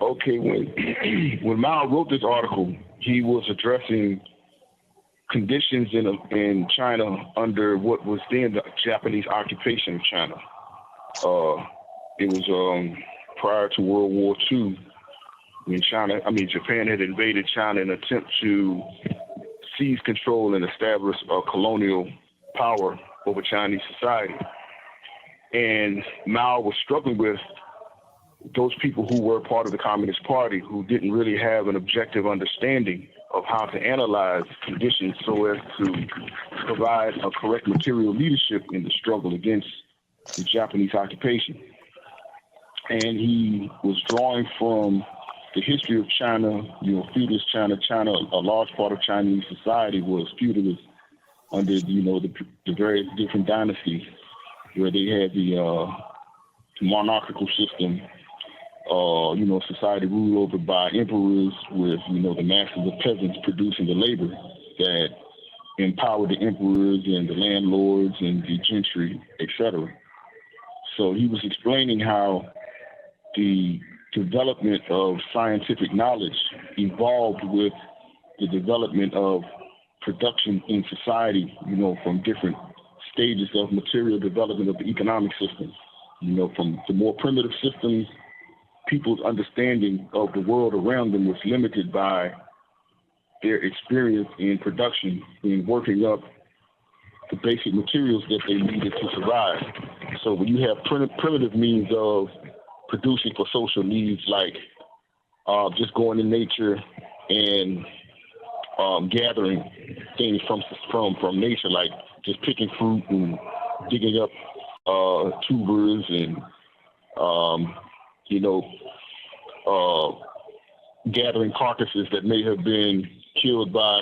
Okay, when when Mao wrote this article, he was addressing conditions in China under what was then the Japanese occupation of China. It was prior to World War II when Japan had invaded China in an attempt to seize control and establish a colonial power over Chinese society. And Mao was struggling with those people who were part of the Communist Party who didn't really have an objective understanding of how to analyze conditions so as to provide a correct material leadership in the struggle against the Japanese occupation. And he was drawing from the history of China, feudalist China. China, a large part of Chinese society was feudalist under, the various different dynasties where they had the monarchical system, society ruled over by emperors with, the masses of peasants producing the labor that empowered the emperors and the landlords and the gentry, etc. So he was explaining how the development of scientific knowledge evolved with the development of production in society, from different stages of material development of the economic system. From the more primitive systems, people's understanding of the world around them was limited by their experience in production, in working up the basic materials that they needed to survive. So when you have primitive means of producing for social needs, like just going in nature and gathering things from nature, like just picking fruit and digging up tubers and gathering carcasses that may have been killed by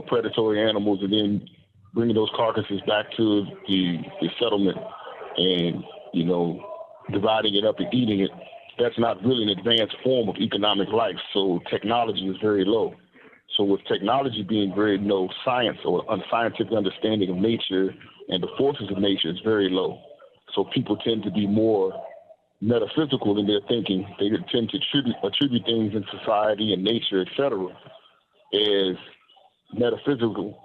predatory animals, and then bringing those carcasses back to the settlement and dividing it up and eating it. That's not really an advanced form of economic life. So technology is very low. So with technology being very low, science or unscientific understanding of nature and the forces of nature is very low. So people tend to be more metaphysical in their thinking. They tend to attribute things in society and nature, etc., as metaphysical.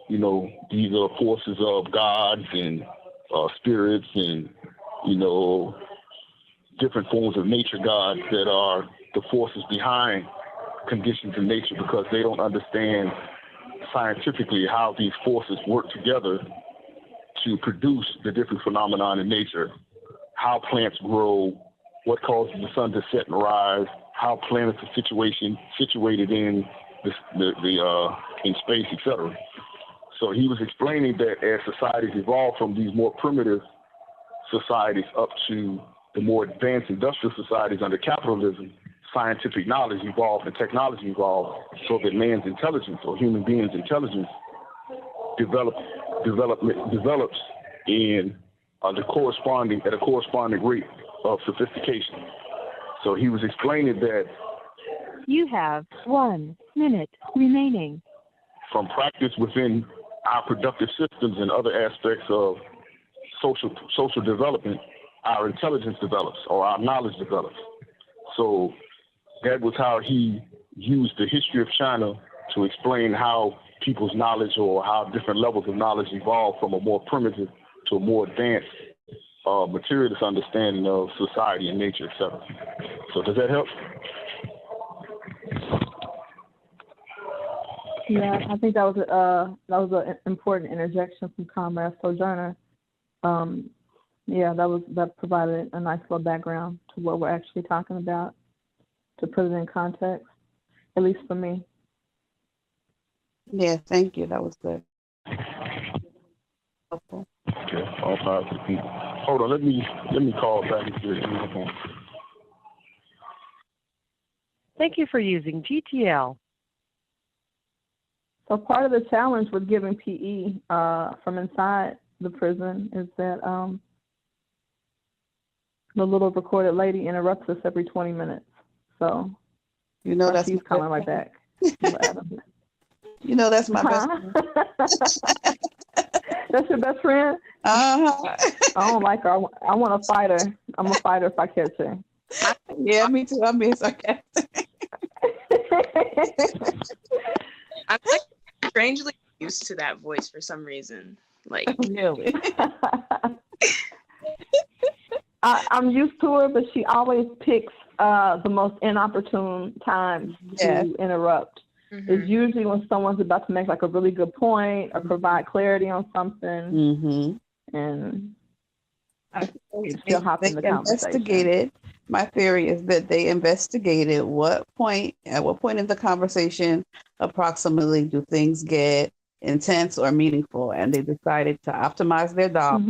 These are forces of gods and spirits and different forms of nature gods that are the forces behind conditions in nature, because they don't understand scientifically how these forces work together to produce the different phenomena in nature, how plants grow, what causes the sun to set and rise, how planets are situated in in space, etc. So he was explaining that as societies evolved from these more primitive societies up to the more advanced industrial societies under capitalism, scientific knowledge evolved and technology evolved, so that man's intelligence, or human beings' intelligence, develops in at a corresponding rate of sophistication. So he was explaining that you have 1 minute remaining. From practice within our productive systems and other aspects of social development, our intelligence develops, or our knowledge develops. So that was how he used the history of China to explain how people's knowledge, or how different levels of knowledge evolved from a more primitive to a more advanced materialist understanding of society and nature, etc. So does that help? Yeah, I think that was an important interjection from Comrade Sojourner. That provided a nice little background to what we're actually talking about, to put it in context, at least for me. Yeah, thank you. That was good. Okay, all five people. Hold on, let me call back and see. Thank you for using GTL. So part of the challenge with giving PE from inside the prison is that the little recorded lady interrupts us every 20 minutes. So that's she's coming right back. That's my best friend. That's your best friend? Uh-huh. I don't like her. I want to fight her. I'm a fighter if I catch her. Yeah, me too. I'm being sarcastic. I'm like strangely used to that voice for some reason. Like, Really? I'm used to her, but she always picks the most inopportune times to interrupt. It's usually when someone's about to make like a really good point or provide clarity on something, and still hop in the conversation. My theory is that they investigated at what point in the conversation approximately do things get intense or meaningful, and they decided to optimize their job.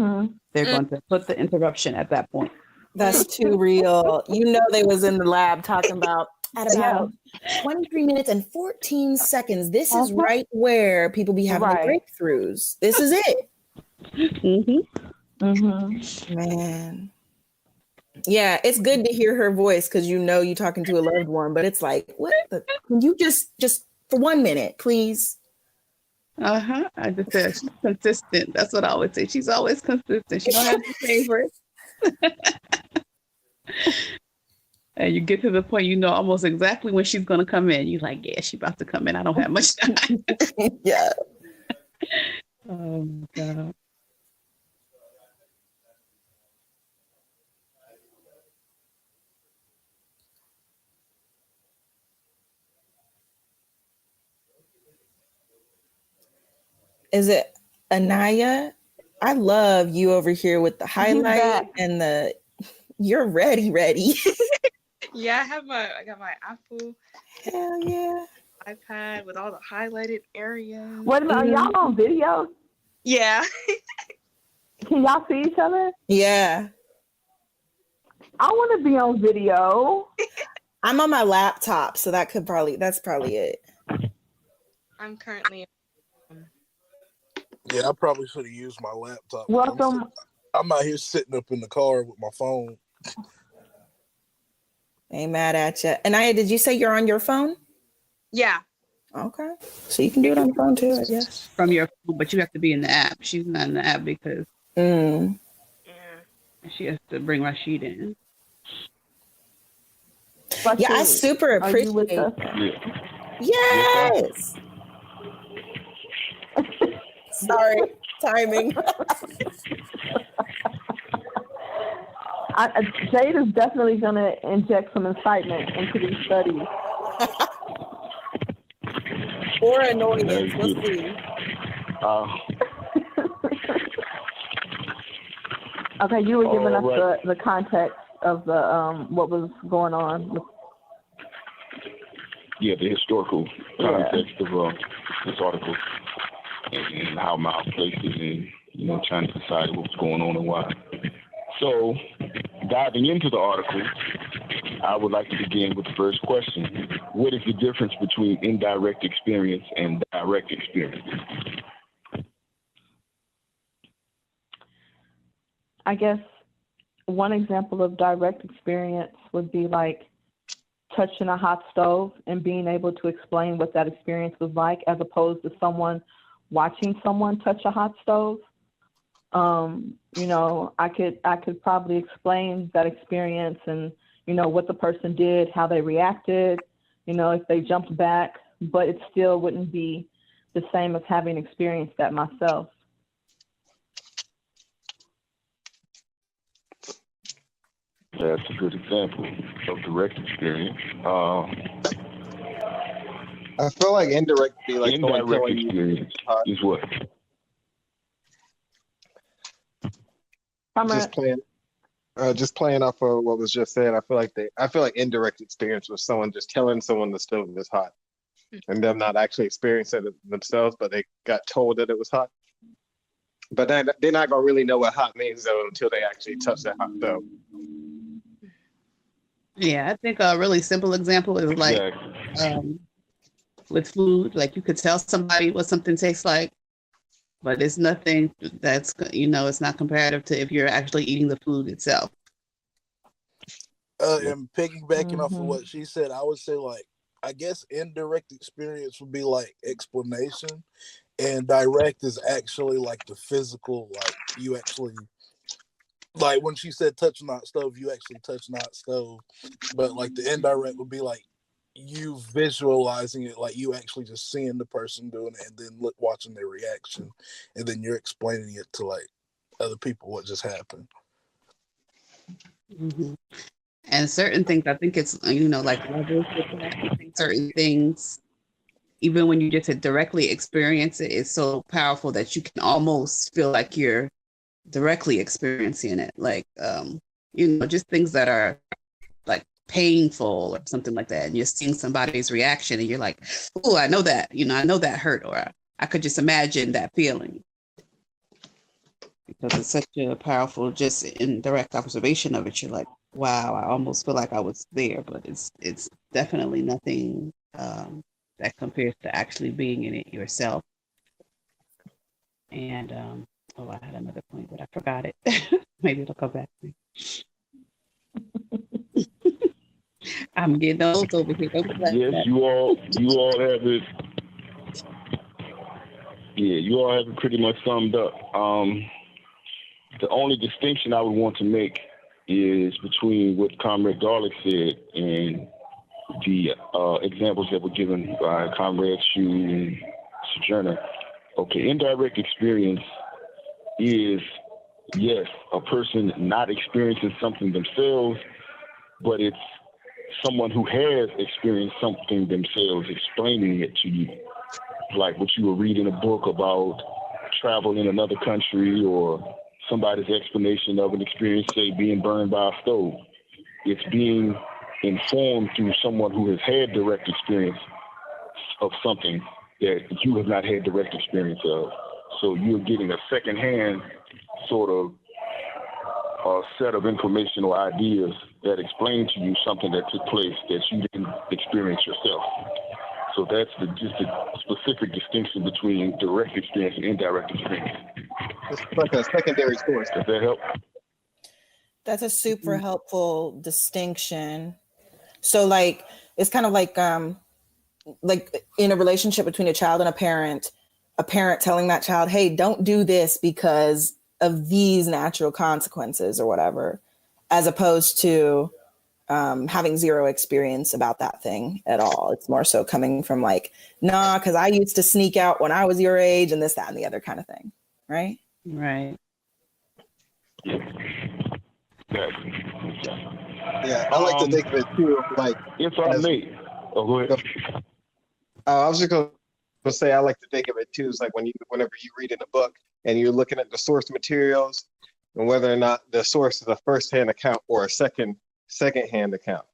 They're going to put the interruption at that point. That's too real. You know, they was in the lab talking about at about 23 minutes and 14 seconds. This is right where people be having the breakthroughs. This is it. Man. Yeah, it's good to hear her voice because you know you're talking to a loved one, but it's like, can you just for 1 minute, please? I just said she's consistent. That's what I always say. She's always consistent. She don't have any favorites. And you get to the point, you know almost exactly when she's going to come in. You're like, yeah, she's about to come in. I don't have much time. Yeah. Oh, my God. Is it Anaya? I love you over here with the highlight and the you're ready. yeah, I got my Apple. Hell yeah. iPad with all the highlighted areas. Wait a minute, are y'all on video? Yeah. Can y'all see each other? Yeah. I want to be on video. I'm on my laptop, so that's probably it. I'm currently. Yeah, I probably should have used my laptop. Welcome. I'm out here sitting up in the car with my phone. Ain't mad at you. Anaya, did you say you're on your phone? Yeah. Okay. So you can do it on the phone too, I guess. From your phone, but you have to be in the app. She's not in the app because she has to bring Rashid in. Yeah, I super appreciate that. Yes. Sorry, timing. Jade is definitely going to inject some incitement into these studies. Or annoyance. We'll see. Okay, you were giving us the context of the what was going on. Yeah, the historical context of this article and how Miles placed it in, trying to decide what was going on and why. So, diving into the article, I would like to begin with the first question. What is the difference between indirect experience and direct experience? I guess one example of direct experience would be like touching a hot stove and being able to explain what that experience was like, as opposed to someone watching someone touch a hot stove. I could probably explain that experience and, what the person did, how they reacted, if they jumped back, but it still wouldn't be the same as having experienced that myself. That's a good example of direct experience. I feel like indirect be like indirect experience is what? Just playing off of what was just said. I feel like indirect experience was someone just telling someone the stove is hot, and them not actually experiencing it themselves, but they got told that it was hot. But then they're not gonna really know what hot means though until they actually touch that hot stove. Yeah, I think a really simple example is like with food. Like you could tell somebody what something tastes like, but it's nothing that's, it's not comparative to if you're actually eating the food itself. And piggybacking off of what she said, I would say I guess indirect experience would be like explanation, and direct is actually like the physical, like you actually like when she said touch not stove, you actually touch not stove. But like the indirect would be like you visualizing it, like you actually just seeing the person doing it and then watching their reaction, and then you're explaining it to like other people what just happened. Mm-hmm. And certain things, I think it's, like levels with that. I think certain things, even when you just directly experience it, it's so powerful that you can almost feel like you're directly experiencing it. Like, just things that are like painful or something like that. And you're seeing somebody's reaction and you're like, oh, I know that, I know that hurt, or I could just imagine that feeling. Because it's such a powerful, just indirect observation of it. You're like, wow, I almost feel like I was there, but it's definitely nothing that compares to actually being in it yourself. And I had another point, but I forgot it. Maybe it'll come back to me. I'm getting old over here. Yes, you all have it. Yeah, you all have it pretty much summed up. The only distinction I would want to make is between what Comrade Garlick said and the examples that were given by Comrade Shu and Sojourner. Okay, indirect experience is, yes, a person not experiencing something themselves, but it's someone who has experienced something themselves explaining it to you. Like what you were reading a book about travel in another country, or somebody's explanation of an experience, say being burned by a stove. It's being informed through someone who has had direct experience of something that you have not had direct experience of. So you're getting a secondhand sort of set of information or ideas that explain to you something that took place that you didn't experience yourself. So that's just the specific distinction between direct experience and indirect experience. It's like a secondary source. Does that help? That's a super helpful distinction. So like, it's kind of like in a relationship between a child and a parent telling that child, hey, don't do this because of these natural consequences or whatever, as opposed to having zero experience about that thing at all. It's more so coming from like, nah, because I used to sneak out when I was your age and this, that, and the other kind of thing. Right? Right. Yeah, I like to think of it too, like if I may. Oh, go ahead. I was just going to say, I like to think of it too, is like whenever you read in a book and you're looking at the source materials and whether or not the source is a first-hand account or a second-hand account,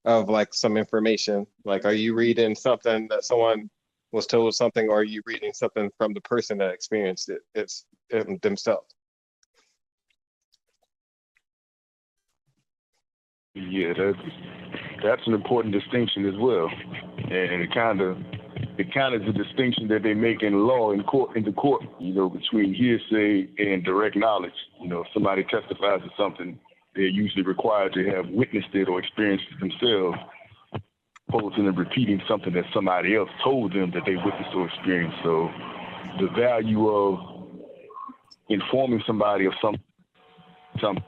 of like some information. Like, are you reading something that someone was told something, or are you reading something from the person that experienced it themselves? Yeah, that's an important distinction as well, and it kind of is a distinction that they make in law in the court, between hearsay and direct knowledge. If somebody testifies to something, they're usually required to have witnessed it or experienced it themselves, opposed to them repeating something that somebody else told them that they witnessed or experienced. So the value of informing somebody of something.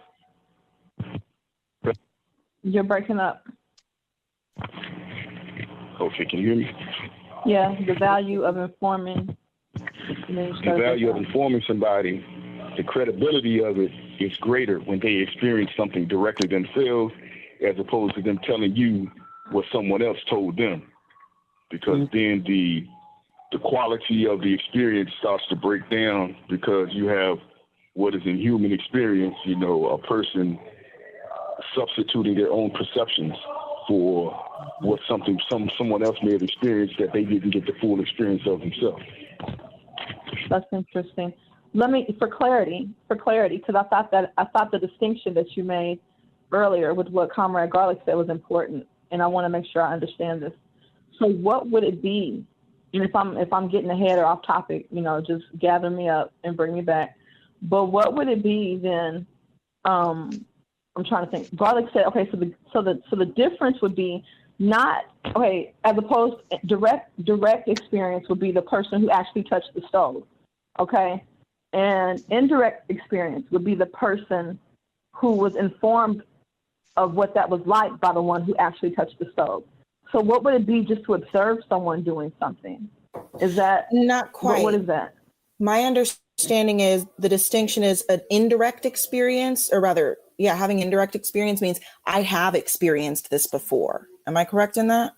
You're breaking up. Okay, can you hear me? Yeah, the value of informing. The value of informing somebody, the credibility of it is greater when they experience something directly themselves, as opposed to them telling you what someone else told them. Because then the quality of the experience starts to break down, because you have what is in human experience, a person substituting their own perceptions for what someone else may have experienced that they didn't get the full experience of themselves. That's interesting. Let me, for clarity, because I thought the distinction that you made earlier with what Comrade Garlick said was important, and I want to make sure I understand this. So, what would it be? And if I'm getting ahead or off topic, just gather me up and bring me back. But what would it be then? I'm trying to think. Garlick said, okay, so the difference would be not, okay, as opposed direct experience would be the person who actually touched the stove, okay? And indirect experience would be the person who was informed of what that was like by the one who actually touched the stove. So what would it be just to observe someone doing something? Is that not quite? What is that? My understanding is the distinction is an indirect experience, or rather, yeah, having indirect experience means I have experienced this before. Am I correct in that?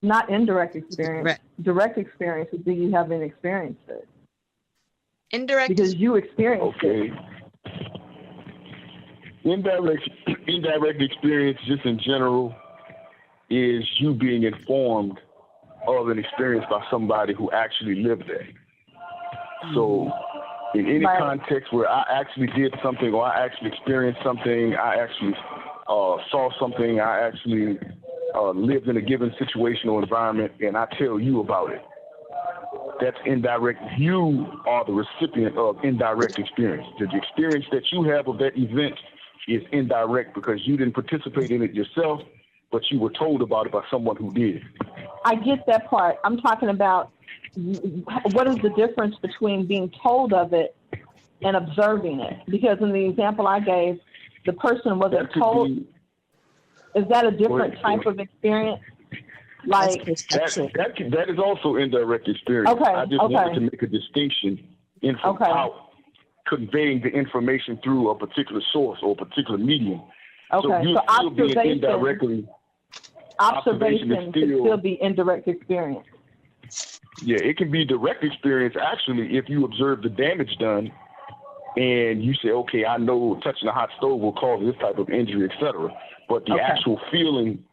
Not indirect experience. Direct experience would be you haven't experienced it. Indirect because you experienced it. Indirect experience, just in general, is you being informed of an experience by somebody who actually lived there. So in any context where I actually did something, or I actually experienced something, I actually saw something, I actually lived in a given situation or environment, and I tell you about it, that's indirect. You are the recipient of indirect experience. The experience that you have of that event is indirect because you didn't participate in it yourself, but you were told about it by someone who did. I get that part. I'm talking about what is the difference between being told of it and observing it? Because in the example I gave, the person wasn't told. Is that a different type of experience? Like that is also indirect experience. Okay. I just wanted to make a distinction in how conveying the information through a particular source or a particular medium. Okay. So you're still being indirectly. Observation can still be indirect experience. Yeah, it can be direct experience actually if you observe the damage done and you say, okay, I know touching a hot stove will cause this type of injury, etc. But the actual feeling,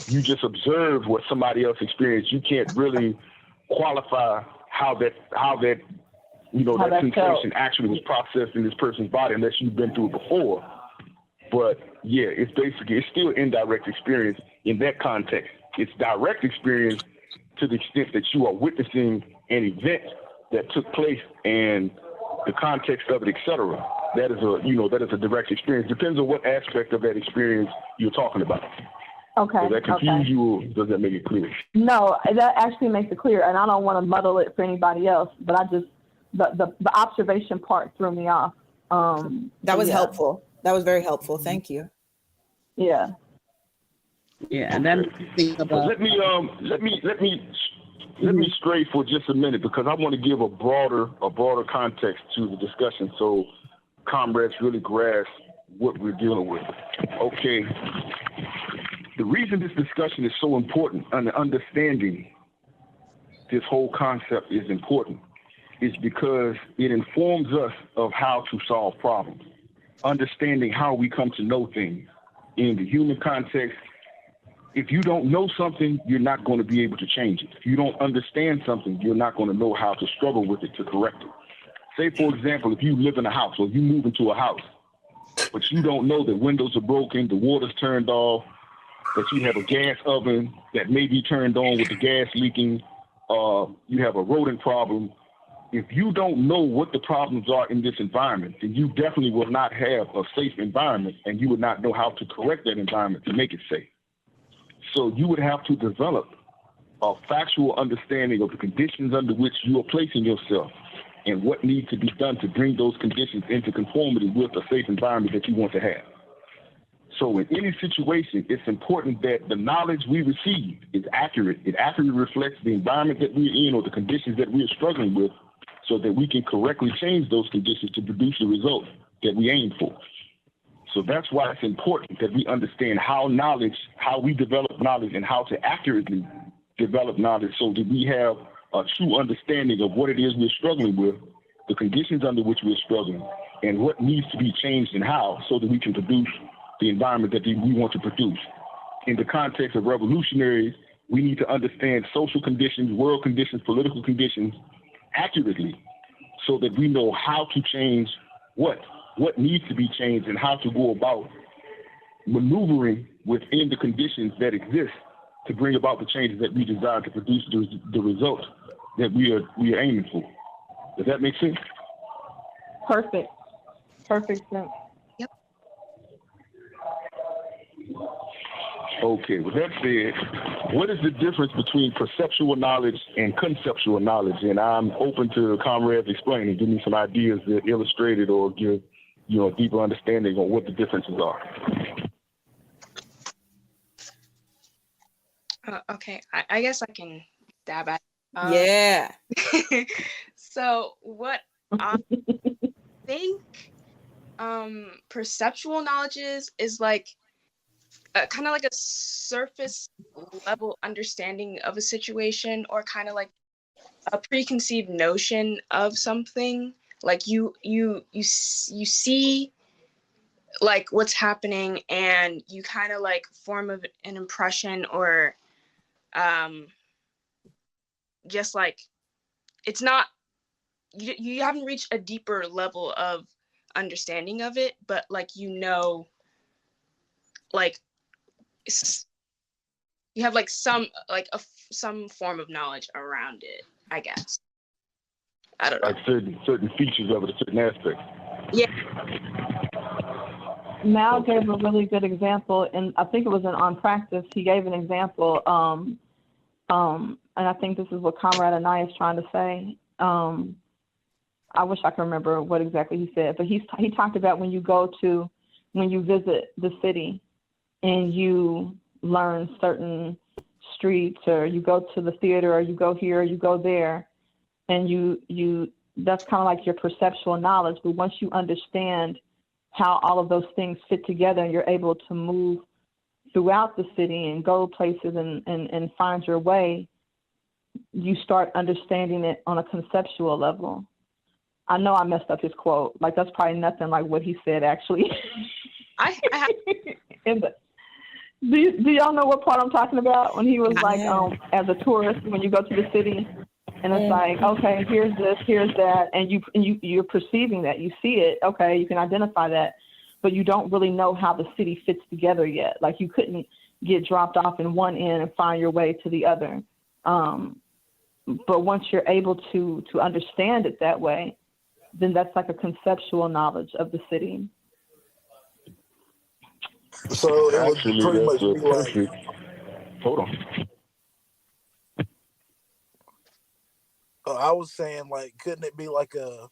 you just observe what somebody else experienced. You can't really qualify how that that sensation actually was processed in this person's body unless you've been through it before. But yeah, it's still indirect experience in that context. It's direct experience to the extent that you are witnessing an event that took place and the context of it, etc. That is a direct experience. Depends on what aspect of that experience you're talking about. Okay. Does that confuse you, or does that make it clear? No, that actually makes it clear, and I don't want to muddle it for anybody else. But I just the observation part threw me off. That was helpful. That was very helpful. Thank you. Yeah. Yeah, and then think about. Let me stray for just a minute because I want to give a broader context to the discussion so comrades really grasp what we're dealing with. Okay. The reason this discussion is so important and understanding this whole concept is important is because it informs us of how to solve problems, understanding how we come to know things. In the human context, if you don't know something, you're not going to be able to change it. If you don't understand something, you're not going to know how to struggle with it to correct it. Say, for example, if you live in a house or you move into a house, but you don't know that windows are broken, the water's turned off, that you have a gas oven that may be turned on with the gas leaking, you have a rodent problem. If you don't know what the problems are in this environment, then you definitely will not have a safe environment, and you would not know how to correct that environment to make it safe. So you would have to develop a factual understanding of the conditions under which you are placing yourself and what needs to be done to bring those conditions into conformity with a safe environment that you want to have. So in any situation, it's important that the knowledge we receive is accurate. It accurately reflects the environment that we're in or the conditions that we're struggling with so that we can correctly change those conditions to produce the result that we aim for. So that's why it's important that we understand how we develop knowledge and how to accurately develop knowledge so that we have a true understanding of what it is we're struggling with, the conditions under which we're struggling, and what needs to be changed and how so that we can produce the environment that we want to produce. In the context of revolutionaries, we need to understand social conditions, world conditions, political conditions accurately so that we know how to change what needs to be changed and how to go about maneuvering within the conditions that exist to bring about the changes that we desire to produce the results that we are aiming for. Does that make sense? Perfect sense. Yep. Okay, with that said, what is the difference between perceptual knowledge and conceptual knowledge? And I'm open to comrades explaining, give me some ideas that illustrate it or give, a deeper understanding on what the differences are. Okay, I guess I can dab at it. Yeah. So what I think perceptual knowledge is like kind of like a surface level understanding of a situation, or kind of like a preconceived notion of something. Like you see like what's happening, and you kind of like form of an impression, or just like it's not, you haven't reached a deeper level of understanding of it, but like like you have like some form of knowledge around it, I guess. I don't know. Like certain features of it, certain aspects. Yeah. Mal gave a really good example, and I think it was On Practice. He gave an example, and I think this is what Comrade Anaya is trying to say. I wish I could remember what exactly he said, but he talked about when you visit the city and you learn certain streets, or you go to the theater, or you go here, or you go there, and you that's kind of like your perceptual knowledge. But once you understand how all of those things fit together, and you're able to move throughout the city and go places and find your way, you start understanding it on a conceptual level. I know I messed up his quote. Like, that's probably nothing like what he said, actually. I have... Do y'all know what part I'm talking about? When he was like, as a tourist, when you go to the city, and it's like, okay, here's this, here's that, and you're perceiving that, you see it, okay, you can identify that, but you don't really know how the city fits together yet. Like, you couldn't get dropped off in one end and find your way to the other. But once you're able to understand it that way, then that's like a conceptual knowledge of the city. So it would Actually, pretty much that's be perfect. like, Hold on. I was saying, like, couldn't it be like a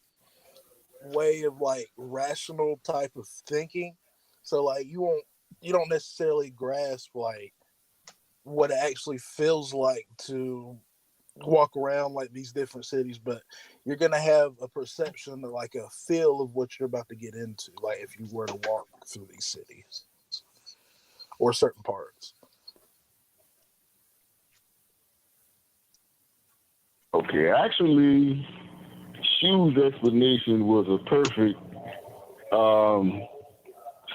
way of like rational type of thinking? So like you don't necessarily grasp like what it actually feels like to walk around like these different cities, but you're gonna have a perception of like a feel of what you're about to get into, like if you were to walk through these cities or certain parts. Okay, actually, Shu's explanation was a perfect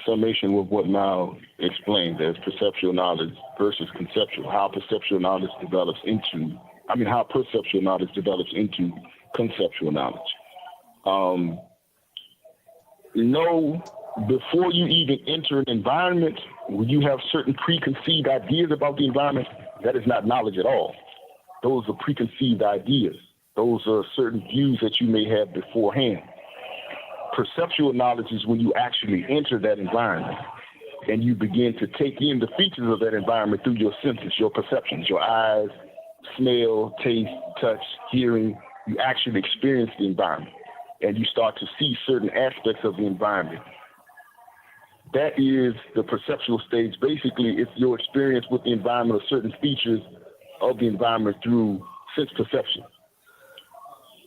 summation of what Mal explained as perceptual knowledge versus conceptual, how perceptual knowledge develops into conceptual knowledge. Before you even enter an environment, when you have certain preconceived ideas about the environment, that is not knowledge at all. Those are preconceived ideas. Those are certain views that you may have beforehand. Perceptual knowledge is when you actually enter that environment and you begin to take in the features of that environment through your senses, your perceptions, your eyes, smell, taste, touch, hearing. You actually experience the environment and you start to see certain aspects of the environment. That is the perceptual stage. Basically, it's your experience with the environment or certain features of the environment through sense perception.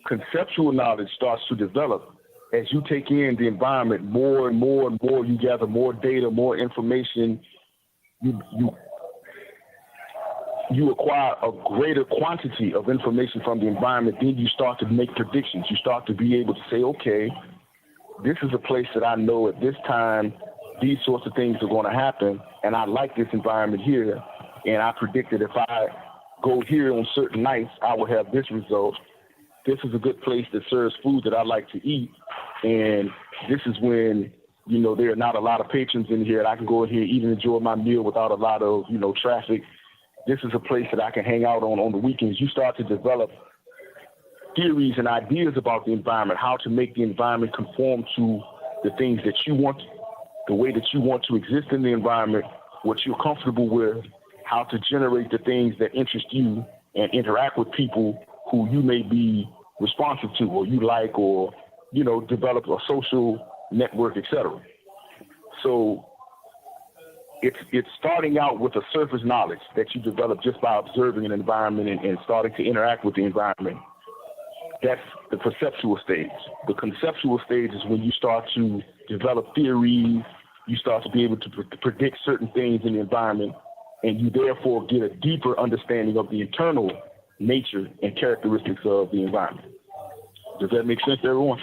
Conceptual knowledge starts to develop as you take in the environment more and more and more. You gather more data, more information. You acquire a greater quantity of information from the environment. Then you start to make predictions. You start to be able to say, okay, this is a place that I know at this time these sorts of things are going to happen, and I like this environment here, and I predict that if I go here on certain nights, I will have this result. This is a good place that serves food that I like to eat, and this is when, there are not a lot of patrons in here, and I can go in here, eat and enjoy my meal without a lot of, traffic. This is a place that I can hang out on the weekends. You start to develop theories and ideas about the environment, how to make the environment conform to the things that you want, the way that you want to exist in the environment, what you're comfortable with, how to generate the things that interest you, and interact with people who you may be responsive to, or you like, or develop a social network, etc. So it's starting out with a surface knowledge that you develop just by observing an environment and starting to interact with the environment. That's the perceptual stage. The conceptual stage is when you start to develop theories, you start to be able to predict certain things in the environment, and you therefore get a deeper understanding of the internal nature and characteristics of the environment. Does that make sense to everyone?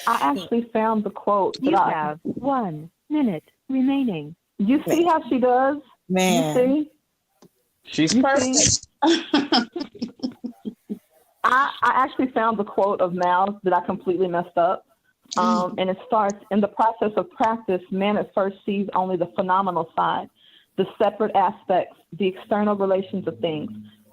I actually found the quote that You have 1 minute remaining. You see how she does? Man. You see? She's You perfect. see? I actually found the quote of Mal's that I completely messed up. And it starts, in the process of practice, man at first sees only the phenomenal side, the separate aspects, the external relations of things.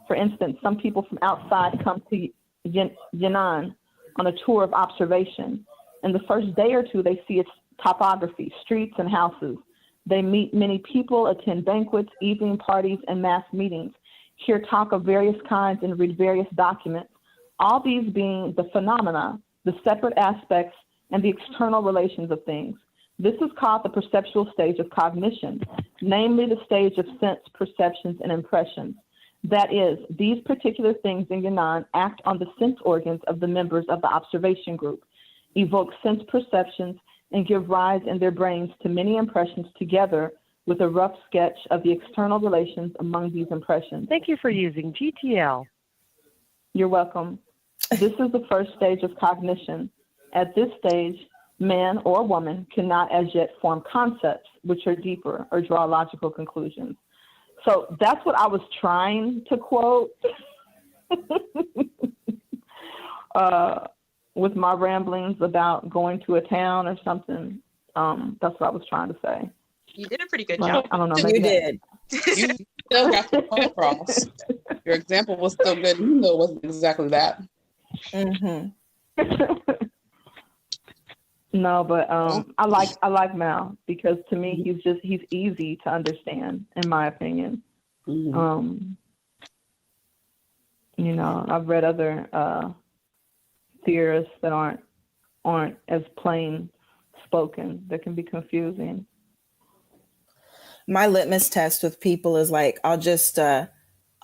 For instance, some people from outside come to Yan'an on a tour of observation. In the first day or two, they see its topography, streets and houses. They meet many people, attend banquets, evening parties, and mass meetings, hear talk of various kinds, and read various documents, all these being the phenomena, the separate aspects, and the external relations of things. This is called the perceptual stage of cognition, namely the stage of sense, perceptions, and impressions. That is, these particular things in Yan'an act on the sense organs of the members of the observation group, evoke sense perceptions, and give rise in their brains to many impressions together with a rough sketch of the external relations among these impressions. Thank you for using GTL. You're welcome. This is the first stage of cognition. At this stage, man or woman cannot as yet form concepts which are deeper or draw logical conclusions. So that's what I was trying to quote with my ramblings about going to a town or something. That's what I was trying to say. You did a pretty good But job. I don't know. You did. You still got the point across. Your example was still good. You know it wasn't exactly that. Mm-hmm. No, but I like Mal because to me he's easy to understand in my opinion. Mm-hmm. I've read other theorists that aren't as plain spoken, that can be confusing. My litmus test with people is like, I'll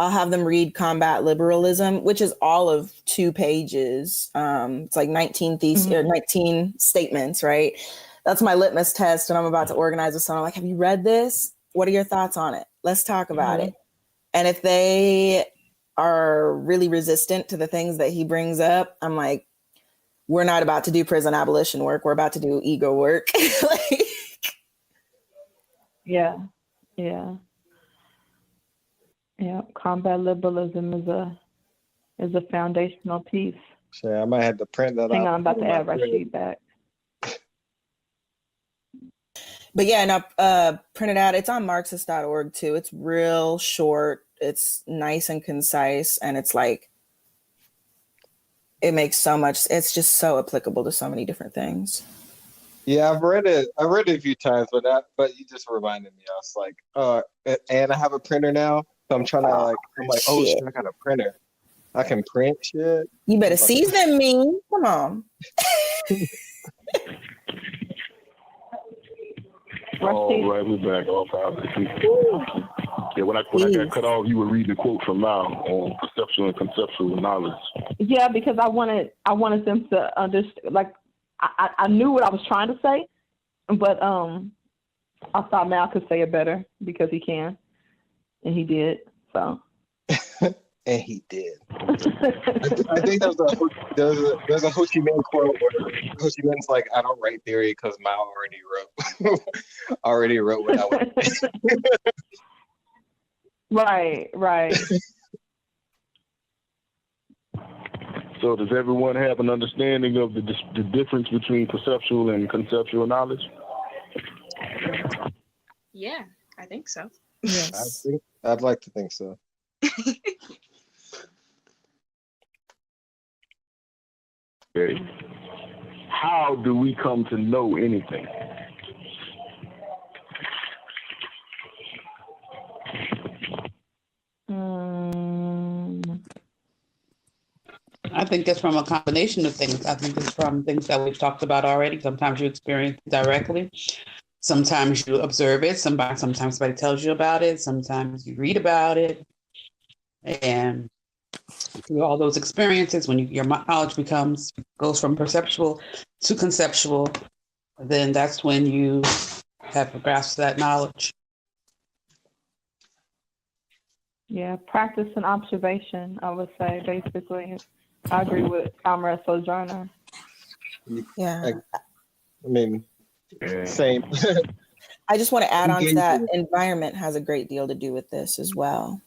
have them read Combat Liberalism, which is all of 2 pages. It's like 19 or 19 statements, right? That's my litmus test. And I'm about to organize with someone. I'm like, have you read this? What are your thoughts on it? Let's talk about it. And if they are really resistant to the things that he brings up, I'm like, we're not about to do prison abolition work. We're about to do ego work. Yeah. Combat liberalism is a foundational piece. Sure, I might have to print that out. Hang on, I'm about to add Rashid back. But yeah, no, print it out. It's on Marxist.org too. It's real short. It's nice and concise, and it's like it makes so much. It's just so applicable to so many different things. Yeah, I've read it a few times, but you just reminded me. I was like, and I have a printer now, so I'm trying to oh shit, I got a printer. I can print shit. You better season me. Come on. All right, we're back. Yeah, when I got cut off, you were reading a quote from Mao on perceptual and conceptual knowledge. Yeah, because I wanted them to understand. Like, I knew what I was trying to say, but I thought Mal could say it better because he can, and he did. So. And he did. I think there's a Ho Chi Minh quote where Ho Chi Minh's like, I don't write theory because Mao already wrote what I would. Right. So does everyone have an understanding of the difference between perceptual and conceptual knowledge? Yeah, I think so. Yes. I'd like to think so. Okay. How do we come to know anything? think it's from a combination of things. I think it's from things that we've talked about already. Sometimes you experience it directly. Sometimes you observe it. Sometimes somebody tells you about it. Sometimes you read about it. And through all those experiences, when your knowledge goes from perceptual to conceptual, then that's when you have a grasp of that knowledge. Yeah, practice and observation, I would say, basically. I agree with Comrade Sojourner. Yeah. I mean, same. I just want to add on to that. Environment has a great deal to do with this as well.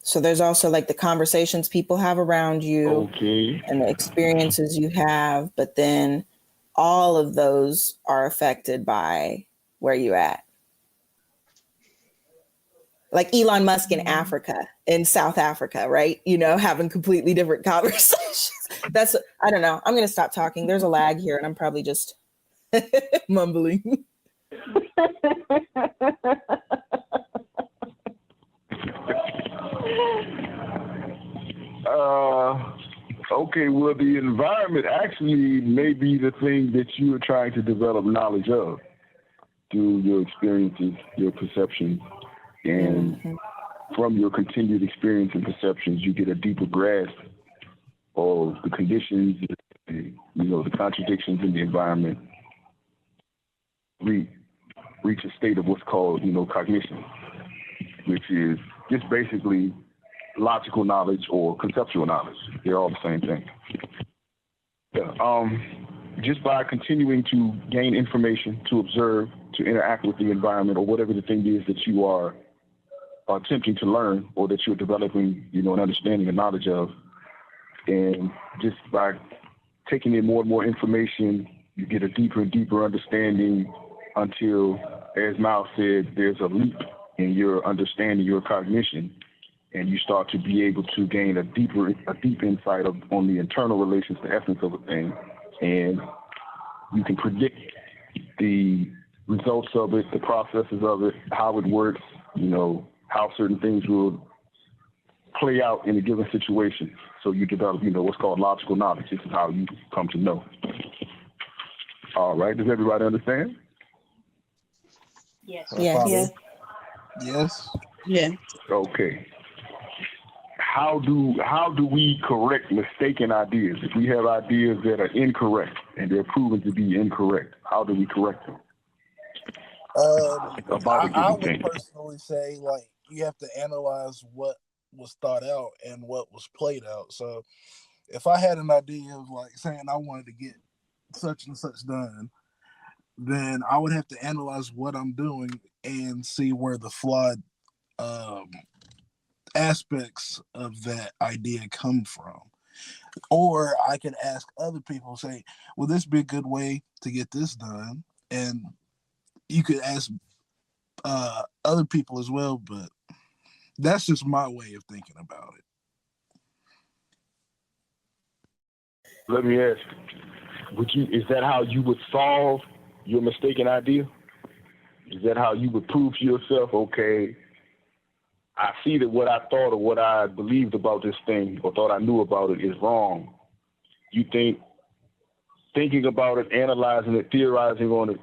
So there's also like the conversations people have around you, and the experiences you have, but then all of those are affected by where you at. Like Elon Musk in Africa, in South Africa, right? You know, having completely different conversations. I don't know. I'm going to stop talking. There's a lag here and I'm probably just mumbling. Okay, well, the environment actually may be the thing that you're trying to develop knowledge of through your experiences, your perceptions, and from your continued experience and perceptions, you get a deeper grasp of the conditions, the contradictions in the environment. Reach a state of what's called, cognition, which is just basically logical knowledge or conceptual knowledge. They're all the same thing. Yeah. Just by continuing to gain information, to observe, to interact with the environment or whatever the thing is that you are attempting to learn or that you're developing, an understanding and knowledge of, and just by taking in more and more information, you get a deeper and deeper understanding until, as Miles said, there's a leap in your understanding, your cognition, and you start to be able to gain a deep insight on the internal relations, the essence of a thing, and you can predict the results of it, the processes of it, how it works, how certain things will play out in a given situation. So you develop, what's called logical knowledge. This is how you come to know. All right. Does everybody understand? Yes. Yes. Yes. Yeah. Okay. How do we correct mistaken ideas? If we have ideas that are incorrect and they're proven to be incorrect, how do we correct them? I would personally say, like, you have to analyze what was thought out and what was played out. So if I had an idea of, like, saying I wanted to get such and such done, then I would have to analyze what I'm doing and see where the flawed aspects of that idea come from. Or I could ask other people, say, will this be a good way to get this done? And you could ask other people as well, but that's just my way of thinking about it. Let me ask, is that how you would solve your mistaken idea? Is that how you would prove to yourself, okay, I see that what I thought or what I believed about this thing or thought I knew about it is wrong? You think thinking about it, analyzing it, theorizing on it,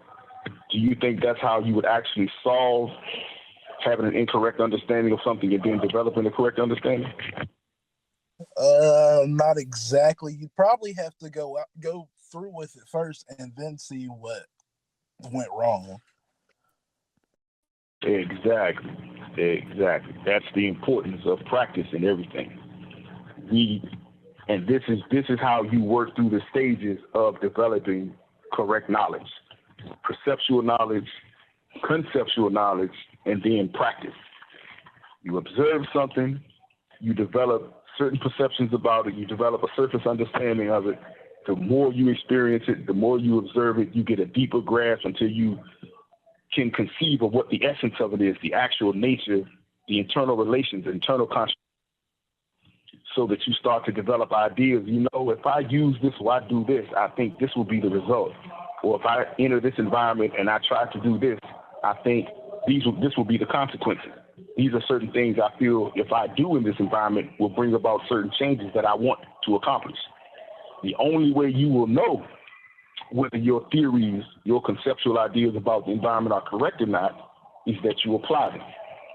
do you think that's how you would actually solve having an incorrect understanding of something and then developing a correct understanding? Not exactly. You probably have to go through with it first and then see what went wrong. Exactly. That's the importance of practice in everything. This is how you work through the stages of developing correct knowledge. Perceptual knowledge, conceptual knowledge, and then practice. You observe something, you develop certain perceptions about it, you develop a surface understanding of it. The more you experience it, the more you observe it, you get a deeper grasp until you can conceive of what the essence of it is, the actual nature, the internal relations, the internal consciousness, so that you start to develop ideas. If I use this or I do this, I think this will be the result. Or if I enter this environment and I try to do this, I think this will be the consequences. these are certain things I feel if I do in this environment will bring about certain changes that I want to accomplish. The only way you will know whether your theories, your conceptual ideas about the environment are correct or not is that you apply them.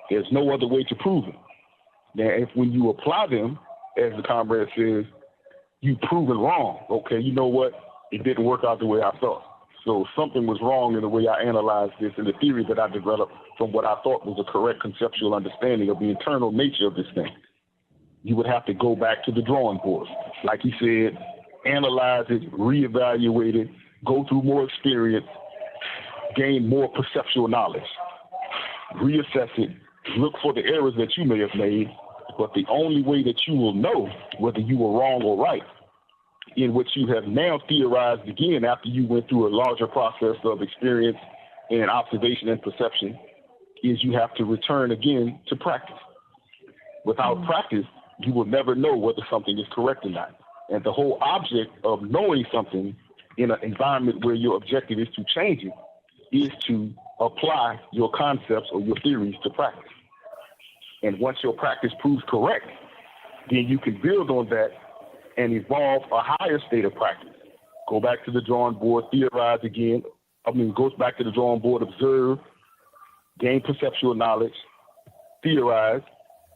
There's no other way to prove it. Now, if when you apply them, as the comrade says, you prove it wrong. Okay, you know what? It didn't work out the way I thought. So something was wrong in the way I analyzed this and the theory that I developed from what I thought was a correct conceptual understanding of the internal nature of this thing. You would have to go back to the drawing board. Like he said, analyze it, reevaluate it, go through more experience, gain more perceptual knowledge, reassess it, look for the errors that you may have made, but the only way that you will know whether you were wrong or right, in which you have now theorized again after you went through a larger process of experience and observation and perception, is you have to return again to practice. Without practice, you will never know whether something is correct or not. And the whole object of knowing something in an environment where your objective is to change it is to apply your concepts or your theories to practice. And once your practice proves correct, then you can build on that and evolve a higher state of practice. Go back to the drawing board, theorize again. Goes back to the drawing board, observe, gain perceptual knowledge, theorize,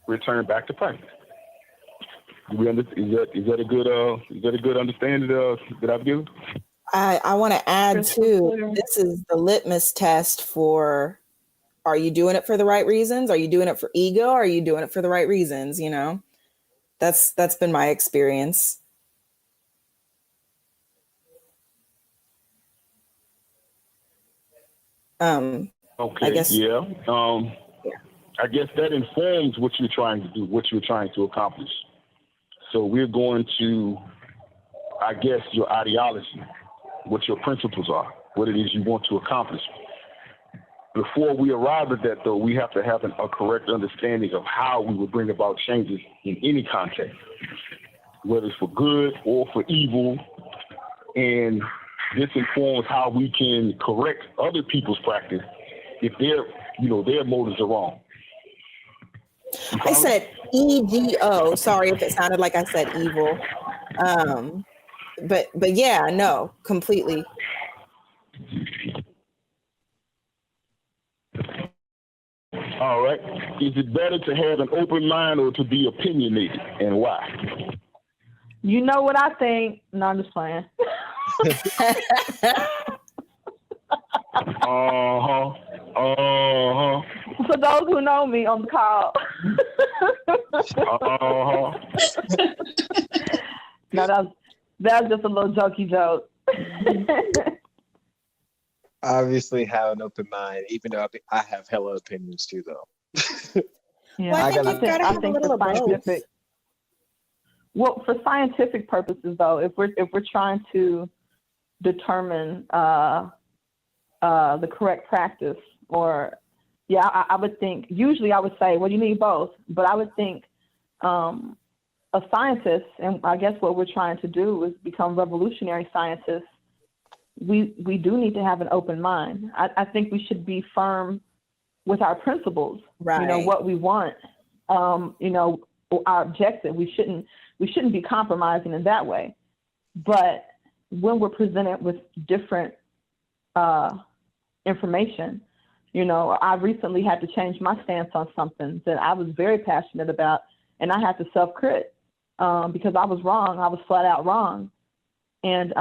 return back to practice. Is that a good understanding that I've given? I want to add too, this is the litmus test for, are you doing it for the right reasons? Are you doing it for ego? Are you doing it for the right reasons? You know, that's been my experience. Okay. I guess, yeah. I guess that informs what you're trying to do, what you're trying to accomplish. So we're going to, I guess, your ideology, what your principles are, what it is you want to accomplish. Before we arrive at that, though, we have to have a correct understanding of how we would bring about changes in any context, whether it's for good or for evil. And this informs how we can correct other people's practice if their motives are wrong. I said EGO. Sorry if it sounded like I said evil. But yeah, no, completely. All right. Is it better to have an open mind or to be opinionated, and why? You know what I think? No, I'm just playing. For those who know me on the call. No, that's just a little jokey joke. Obviously have an open mind, even though I have hella opinions too, though. Yeah, Well, I think you've got to have a little of both. Well, for scientific purposes, though, if we're trying to determine the correct practice, or I would think, usually I would say, well, you need both, but I would think a scientist, and I guess what we're trying to do is become revolutionary scientists, we do need to have an open mind. I think we should be firm with our principles, right? You know, what we want, our objective. We shouldn't be compromising in that way. But when we're presented with different information, I recently had to change my stance on something that I was very passionate about, and I had to self-crit because I was wrong. I was flat out wrong. And,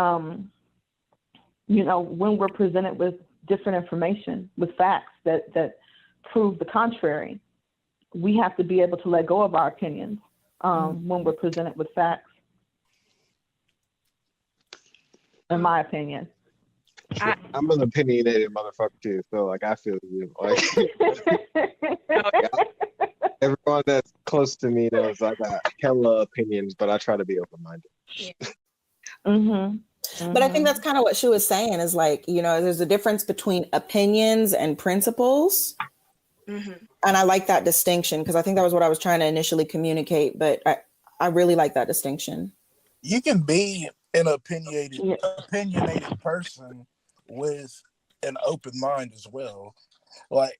when we're presented with different information, with facts that prove the contrary, we have to be able to let go of our opinions when we're presented with facts, in my opinion. I'm an opinionated motherfucker too, so I feel you. Everyone that's close to me knows I got hella opinions, but I try to be open-minded. Yeah. But I think that's kind of what she was saying is like, there's a difference between opinions and principles. Mm-hmm. And I like that distinction because I think that was what I was trying to initially communicate. But I really like that distinction. You can be an opinionated person with an open mind as well. Like,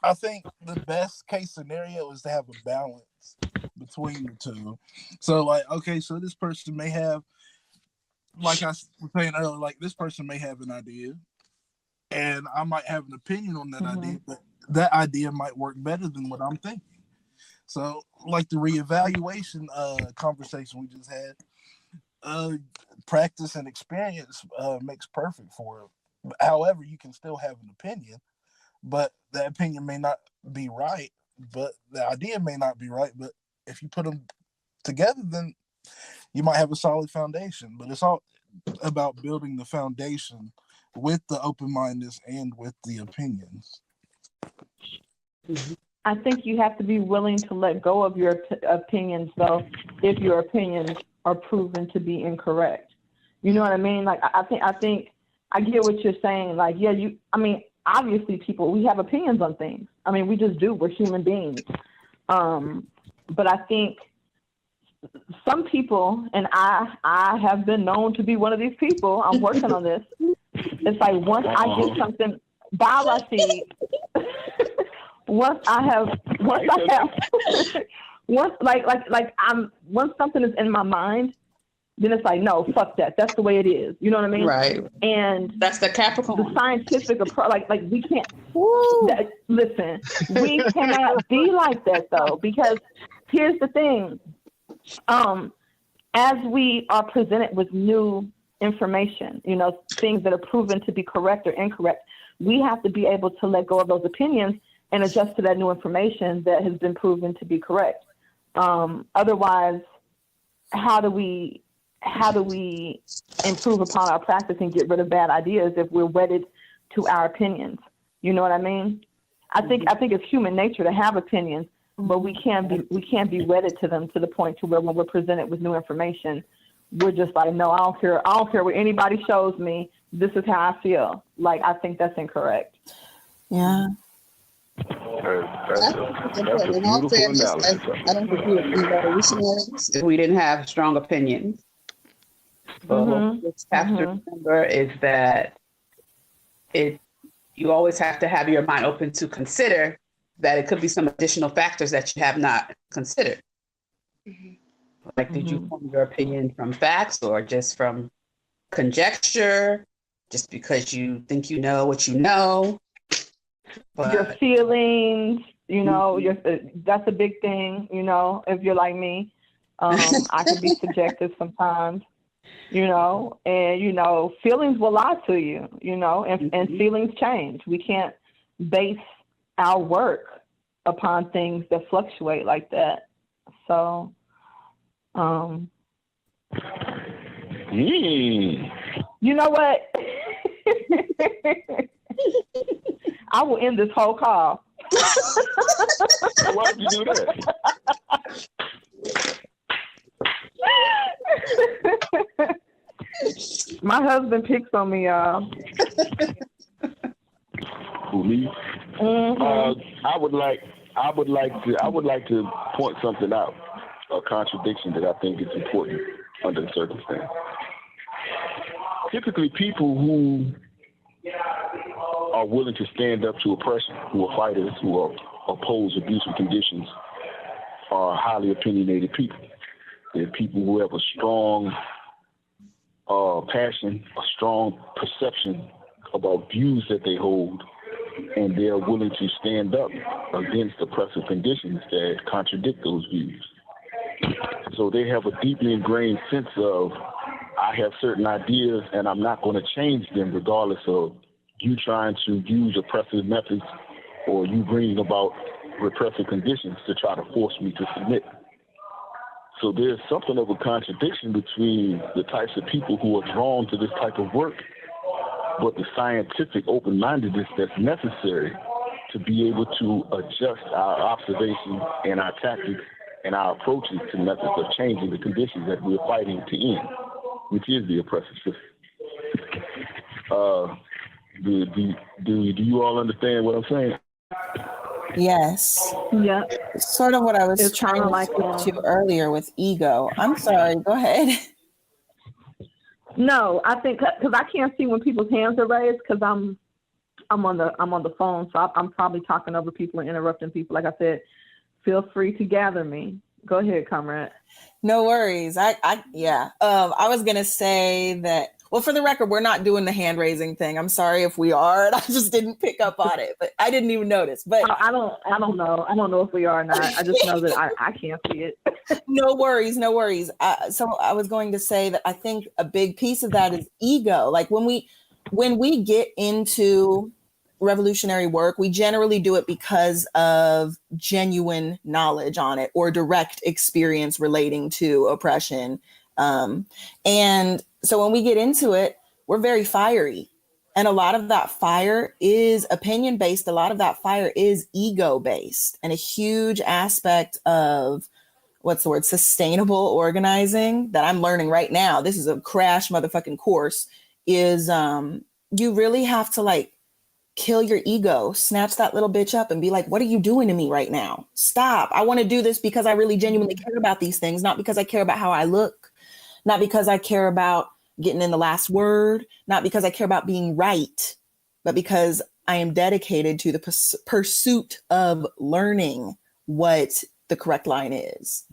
I think the best case scenario is to have a balance between the two. So like, okay, so this person may have, like I was saying earlier, like this person may have an idea and I might have an opinion on that idea, but that idea might work better than what I'm thinking. So like the reevaluation conversation we just had, practice and experience makes perfect for it. However, you can still have an opinion, but that opinion may not be right, but the idea may not be right. But if you put them together, then you might have a solid foundation. But it's all about building the foundation with the open-mindedness and with the opinions. I think you have to be willing to let go of your opinions, though, if your opinions are proven to be incorrect. You know what I mean? Like, I think I get what you're saying. Like, yeah, obviously people, we have opinions on things. I mean, we just do. We're human beings. But I think some people, and I have been known to be one of these people, I'm working on this. It's like once I get something, Bob, I see, once something is in my mind, then it's like, no, fuck that. That's the way it is. You know what I mean? Right. And that's the Capricorn. The scientific approach, like we can't. Listen, we cannot be like that though, because here's the thing. As we are presented with new information, things that are proven to be correct or incorrect, we have to be able to let go of those opinions and adjust to that new information that has been proven to be correct. Otherwise, how do we improve upon our practice and get rid of bad ideas if we're wedded to our opinions? You know what I mean? I think it's human nature to have opinions, but we can't be wedded to them to the point to where when we're presented with new information, we're just like, no, I don't care what anybody shows me. This is how I feel. Like, I think that's incorrect. Yeah. That's a In all beautiful fairness, analysis. I don't think we would be revolutionaries if we didn't have strong opinions. But what we just have to remember is that you always have to have your mind open to consider that it could be some additional factors that you have not considered. Like, did you form your opinion from facts or just from conjecture, just because you think you know what you know? But your feelings, that's a big thing, if you're like me. I can be subjective sometimes, and, feelings will lie to you, and feelings change. We can't base our work upon things that fluctuate like that. So, you know what? I will end this whole call. Why'd you do that? My husband picks on me, y'all. Who, me? I would like to point something out, a contradiction that I think is important under the circumstance. Typically, people who are willing to stand up to oppression, who are fighters, who oppose abusive conditions, are highly opinionated people. They're people who have a strong passion, a strong perception about views that they hold, and they are willing to stand up against oppressive conditions that contradict those views. So they have a deeply ingrained sense of, I have certain ideas and I'm not going to change them regardless of you trying to use oppressive methods or you bringing about repressive conditions to try to force me to submit. So there's something of a contradiction between the types of people who are drawn to this type of work, but the scientific open-mindedness that's necessary to be able to adjust our observation and our tactics and our approaches to methods of changing the conditions that we're fighting to end, which is the oppressive system. Do you all understand what I'm saying? Yes. Yeah. Sort of what I was trying to speak to earlier with ego. I'm sorry. Go ahead. No, I think because I can't see when people's hands are raised because I'm I'm on the phone, so I'm probably talking over people and interrupting people. Like I said, feel free to gather me. Go ahead, comrade. No worries. I was gonna say that. Well, for the record, we're not doing the hand raising thing. I'm sorry if we are, and I just didn't pick up on it, but I didn't even notice. But I don't know. I don't know if we are or not. I just know that I can't see it. No worries. So I was going to say that I think a big piece of that is ego. Like when we get into revolutionary work, we generally do it because of genuine knowledge on it or direct experience relating to oppression. And so when we get into it, we're very fiery. And a lot of that fire is opinion based. A lot of that fire is ego based. And a huge aspect of sustainable organizing that I'm learning right now. This is a crash motherfucking course is you really have to like kill your ego, snatch that little bitch up and be like, what are you doing to me right now? Stop. I want to do this because I really genuinely care about these things, not because I care about how I look, not because I care about getting in the last word, not because I care about being right, but because I am dedicated to the pursuit of learning what the correct line is.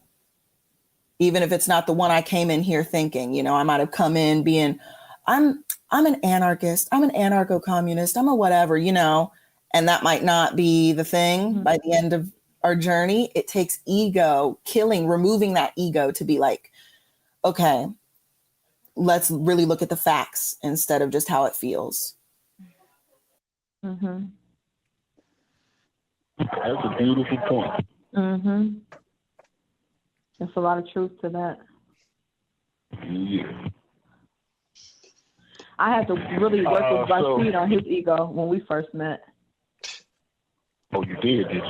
Even if it's not the one I came in here thinking, you know, I might have come in being, I'm an anarchist, I'm an anarcho-communist, I'm a whatever, you know, and that might not be the thing by the end of our journey. It takes ego killing, removing that ego to be like, okay, let's really look at the facts instead of just how it feels. Mm-hmm. That's a beautiful point. Mm-hmm. There's a lot of truth to that. Yeah. I had to really work with Rashid on his ego when we first met. Oh, you did, did you?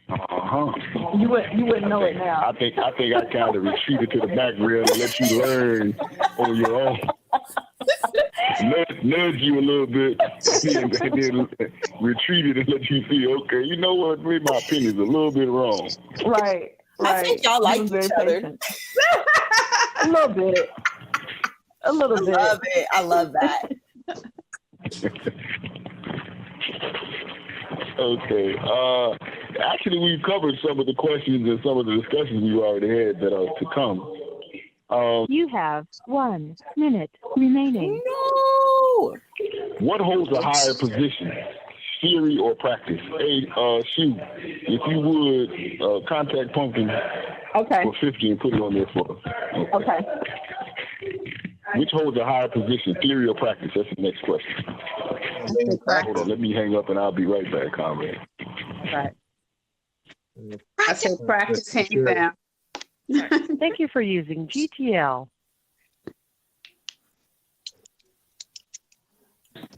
Uh-huh. You wouldn't know it now. I think I kind of retreated to the background and let you learn on your own. Nudge you a little bit, and then retreated and let you see, okay, you know what, maybe my opinion's a little bit wrong. Right. I think y'all like each other. A little bit. I love it. I love that. Okay. Actually, we've covered some of the questions and some of the discussions we already had that are to come. You have 1 minute remaining. No. What holds a higher position, theory or practice? Hey, Shu, if you would contact Pumpkin for 50 and put it on there for us. Okay. Which holds a higher position, theory or practice? That's the next question. Hold on, let me hang up and I'll be right back, comrade. Right. I said practice, hands down. Thank you for using GTL.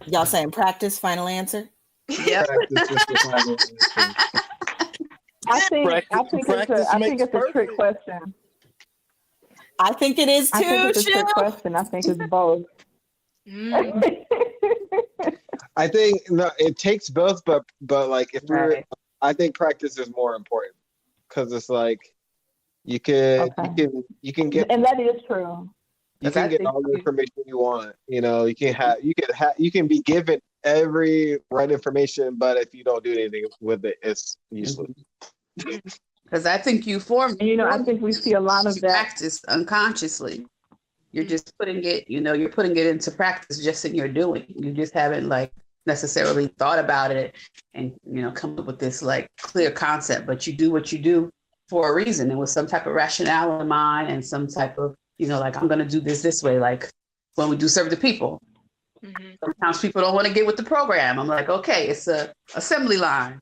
Y'all saying practice, final answer? Yep. I think it's a trick question. I think it is too. I think it's a trick question. I think it's both. I think no, it takes both, but like if I think practice is more important because it's like you can get, and that is true. You can get all the information you want. You know, you can be given every right information, but if you don't do anything with it, it's useless. Because I think you form. You know, I think we see a lot of that practice unconsciously. You're just putting it, you're putting it into practice just in your doing. You just haven't like necessarily thought about it and, come up with this like clear concept, but you do what you do for a reason and with some type of rationale in mind and some type of, like I'm going to do this way. Like when we do serve the people, sometimes people don't want to get with the program. I'm like, okay, it's a assembly line.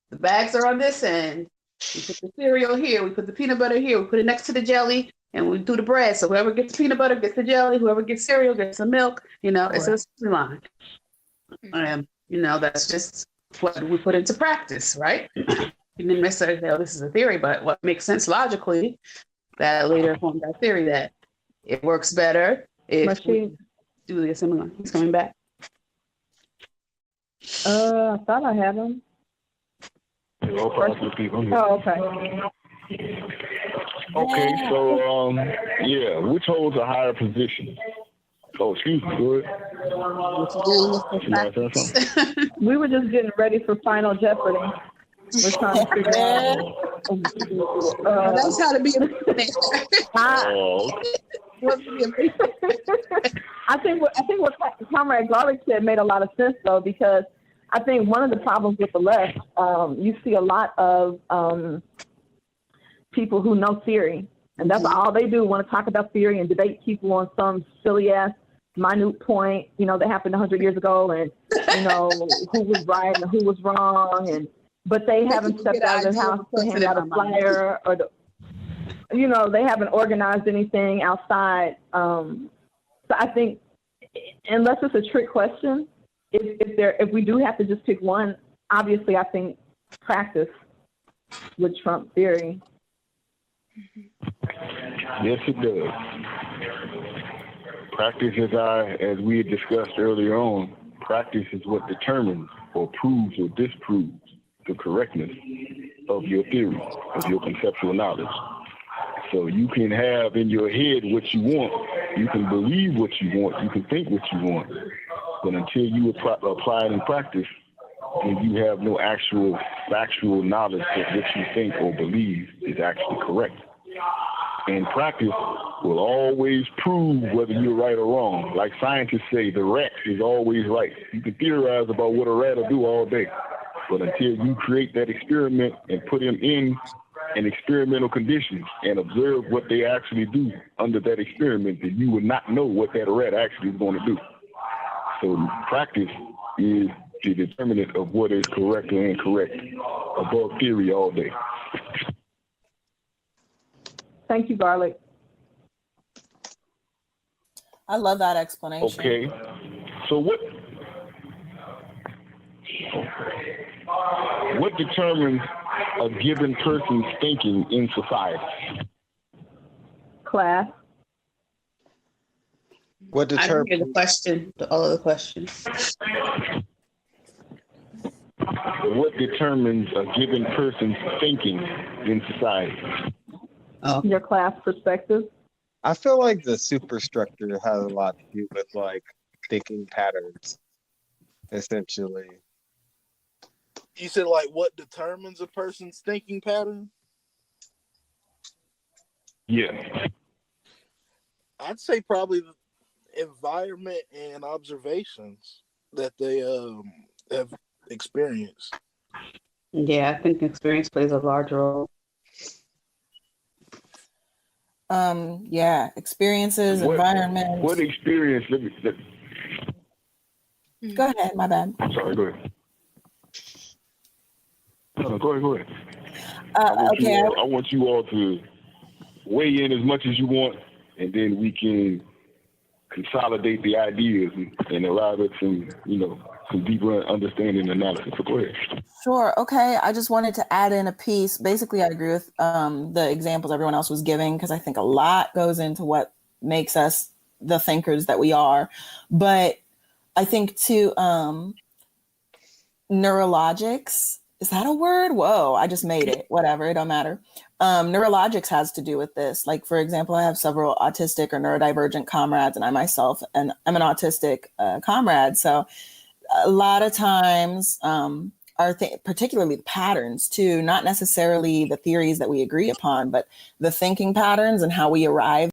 The bags are on this end. We put the cereal here. We put the peanut butter here. We put it next to the jelly. And we do the bread. So whoever gets peanut butter gets the jelly. Whoever gets cereal gets the milk. It's a assembly line. And, that's just what we put into practice, right? You didn't necessarily say, this is a theory, but what makes sense logically, that later formed that theory that it works better if we do the assembly line. He's coming back. I thought I had him. Oh, okay. Okay, so which holds a higher position? Oh, excuse me, go ahead. What you doing with the practice? We were just getting ready for Final Jeopardy. We're trying to figure out. That's how to be a I think what Comrade Garlic said made a lot of sense though, because I think one of the problems with the left, you see a lot of people who know theory, and that's all they do, want to talk about theory and debate people on some silly ass minute point, that happened 100 years ago, and who was right and who was wrong, but they haven't stepped out of their house to hand out a flyer, or they haven't organized anything outside. So I think, unless it's a trick question, if we do have to just pick one, obviously I think practice would trump theory. Yes, it does. Practice, as we had discussed earlier on, practice is what determines or proves or disproves the correctness of your theory, of your conceptual knowledge. So you can have in your head what you want, you can believe what you want, you can think what you want, but until you apply it in practice, then you have no actual factual knowledge that what you think or believe is actually correct. And practice will always prove whether you're right or wrong. Like scientists say, the rat is always right. You can theorize about what a rat will do all day, but until you create that experiment and put him in an experimental conditions and observe what they actually do under that experiment, then you will not know what that rat actually is going to do. So practice is the determinant of what is correct or incorrect above theory all day. Thank you, Garlic. I love that explanation. Okay. So what determines a given person's thinking in society? Class. I What didn't determines hear the question, all of the questions. What determines a given person's thinking in society? Oh, Your class perspective. I feel like the superstructure has a lot to do with like thinking patterns, essentially. You said like what determines a person's thinking pattern? Yeah. I'd say probably the environment and observations that they have experienced. yeah, I think experience plays a large role. Yeah, experiences, environment. What experience? Go ahead, my bad. I'm sorry, go ahead. No, go ahead. I want you all to weigh in as much as you want, and then we can consolidate the ideas and arrive at some deeper understanding and analysis. So go ahead. Sure. Okay. I just wanted to add in a piece. Basically, I agree with the examples everyone else was giving, because I think a lot goes into what makes us the thinkers that we are. But I think too, neurologics, is that a word? Whoa, I just made it. Whatever, it don't matter. Neurologics has to do with this. Like, for example, I have several autistic or neurodivergent comrades, and I myself, and I'm an autistic comrade. So a lot of times particularly the patterns too, not necessarily the theories that we agree upon, but the thinking patterns and how we arrive